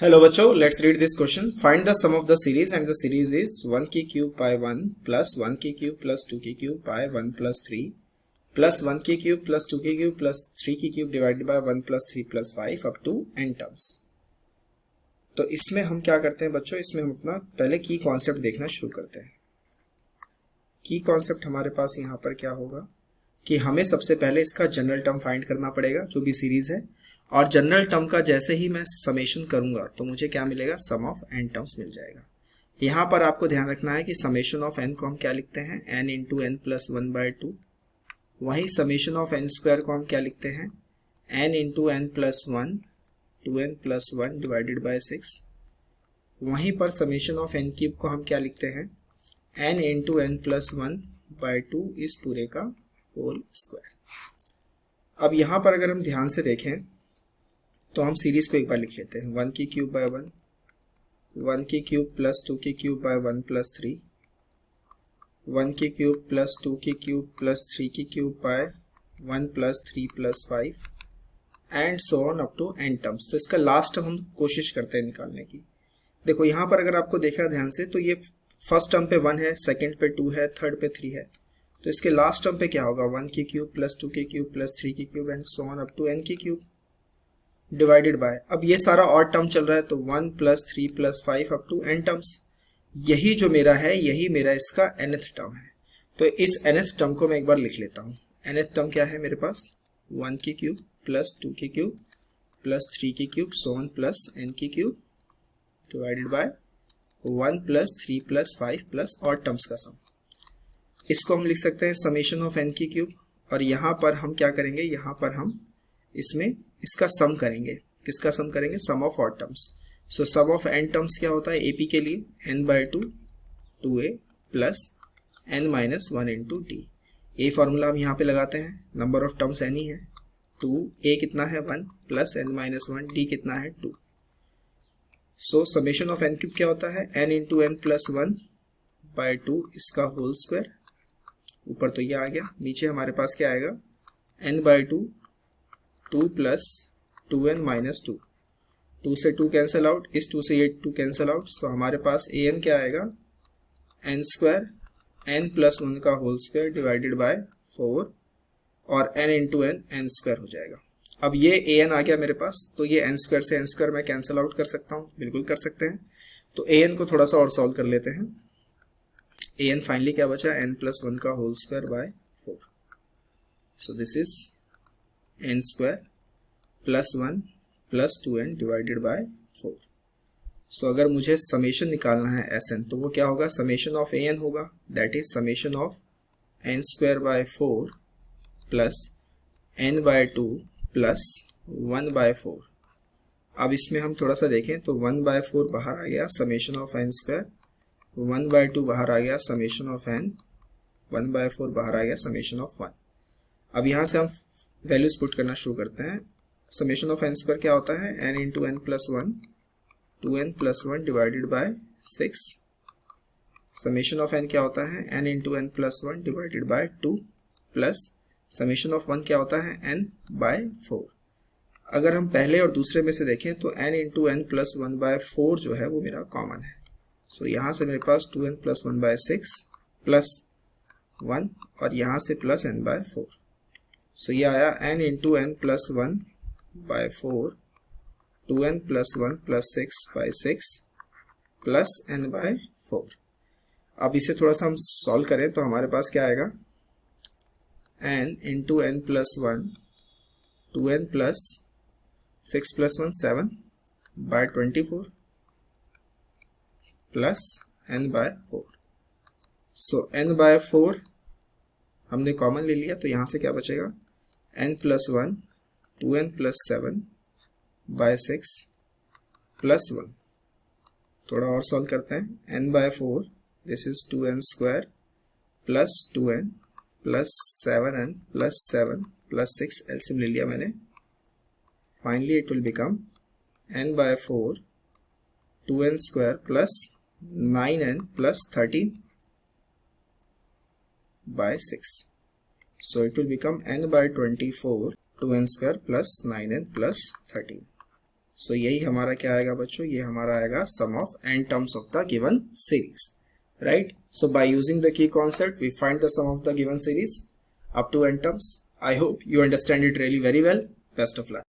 Hello बच्चों, let's read this question. Find the sum of the series and the series is 1 की cube by 1 plus 1 की cube plus 2 की cube by 1 plus 3 plus 1 की cube plus 2 की cube plus 3 की cube divided by 1 plus 3 plus 5 up to n terms. तो इसमें हम क्या करते हैं बच्चों, इसमें हम अपना पहले की कॉन्सेप्ट देखना शुरू करते हैं. की कॉन्सेप्ट हमारे पास यहाँ पर क्या होगा कि हमें सबसे पहले इसका जनरल टर्म फाइंड करना पड़ेगा जो भी सीरीज है, और जनरल टर्म का जैसे ही मैं समेशन करूंगा तो मुझे क्या मिलेगा, सम ऑफ एन टर्म्स मिल जाएगा. यहां पर आपको ध्यान रखना है कि समेशन ऑफ एन को हम क्या लिखते हैं, एन इंटू एन प्लस 1/2. वहीं समेशन ऑफ एन स्क्वायर को हम क्या लिखते हैं, n into n plus 1 2n plus 1 divided by 6. वहीं पर समेशन ऑफ एन क्यूब को हम क्या लिखते हैं, एन इंटू एन प्लस 1/2 इस पूरे का होल स्क्वायर. अब यहां पर अगर हम ध्यान से देखें तो हम सीरीज को एक बार लिख लेते हैं. 1 की क्यूब बाय 1, 1 की क्यूब प्लस 2 की क्यूब बाय 1 प्लस 3, 1 की क्यूब प्लस 2 की क्यूब प्लस 3 की cube by 1 plus 3 plus 5 and so on up to n terms. तो इसका लास्ट टर्म हम कोशिश करते हैं निकालने की. देखो यहाँ पर अगर आपको देखा ध्यान से तो ये फर्स्ट टर्म पे 1 है, सेकेंड पे 2 है, थर्ड पे 3 है. तो इसके लास्ट टर्म पे क्या होगा, 1 की क्यूब प्लस 2 की क्यूब प्लस 3 की cube and so on up to n की क्यूब डिवाइडेड बाय. अब ये सारा ऑड टर्म चल रहा है तो 1 plus 3 plus 5 up to n terms. यही जो मेरा है, यही मेरा इसका nth टर्म है. तो इस nth टर्म को मैं एक बार लिख लेता हूँ. nth टर्म क्या है मेरे पास, 1 की क्यूब प्लस 2 की क्यूब प्लस 3 की cube so on plus n की cube divided by 1 plus 3 plus 5 plus odd terms का सम. इसको हम लिख सकते हैं समेशन ऑफ n की क्यूब, और यहाँ पर हम क्या करेंगे, यहाँ पर हम इसमें इसका सम करेंगे. किसका सम करेंगे, sum of odd terms. So sum of n terms क्या होता है AP के लिए, n/2 2a plus n minus 1 into D. ये फॉर्मूला हम यहाँ पे लगाते हैं. नंबर ऑफ टर्म्स n ही है, 2a कितना है 1 प्लस n माइनस 1, d कितना है 2. सो समेशन ऑफ n क्यूब क्या होता है, n इंटू एन प्लस 1/2 इसका होल स्क्वायर. ऊपर तो ये आ गया, नीचे हमारे पास क्या आएगा, n/2 2 प्लस 2n माइनस 2. 2 से 2 कैंसिल आउट, इस 2 से ये 2 कैंसिल आउट. सो हमारे पास an क्या आएगा, n स्क्वायर n प्लस 1 का होल स्क्वायर डिवाइडेड बाय 4, और n into n n square हो जाएगा. अब ये an आ गया मेरे पास, तो ये n स्क्वायर से n स्क्वायर मैं कैंसिल आउट कर सकता हूँ, बिल्कुल कर सकते हैं. तो an को थोड़ा सा और सॉल्व कर लेते हैं. an फाइनली क्या बचा, n प्लस 1 का whole square by 4. So this is n square plus 1 plus 2n divided by 4. So अगर मुझे समेशन निकालना है Sn, तो वो क्या होगा, समेशन ऑफ an होगा, that is summation of n square by 4 plus n/2 plus 1/4. अब इसमें हम थोड़ा सा देखें तो 1/4 बाहर आ गया, समेशन ऑफ n स्क्वायर, 1/2 बाहर आ गया, समेशन ऑफ n, 1/4 बाहर आ गया, समेशन ऑफ 1. अब यहाँ से हम वैल्यूज पुट करना शुरू करते हैं. समेशन ऑफ n स्क्वायर क्या होता है, n into n plus 1 2n plus 1 divided by 6. Summation of n क्या होता है, n into n plus 1 divided by 2 plus summation of 1 क्या होता है, n बाय 4. अगर हम पहले और दूसरे में से देखें तो n इंटू एन प्लस 1/4 जो है वो मेरा कॉमन है. सो यहाँ से मेरे पास 2n प्लस 1/6 प्लस 1, और यहाँ से प्लस n/4. सो ये आया n into n plus 1/4 2n plus 1 plus 6/6 plus n/4. अब इसे थोड़ा सा हम सॉल्व करें तो हमारे पास क्या आएगा, n into n plus 1 2n plus 6 plus 1 7/24 plus n/4. So n/4 हमने कॉमन ले लिया, तो यहाँ से क्या बचेगा, n plus 1 2n plus 7/6 plus 1. थोड़ा और सॉल्व करते हैं. n/4 this is 2n square plus 2n plus 7n plus 7 plus 6, LCM ले लिया मैंने. Finally it will become n/4 2n square plus 9n plus 13/6. So it will become n/24 2n square plus 9n plus 13. So यही हमारा क्या आएगा बच्चों, ये हमारा आएगा sum of n terms of the given series, right? So by using the key concept we find the sum of the given series up to n terms. I hope you understand it really very well. Best of luck.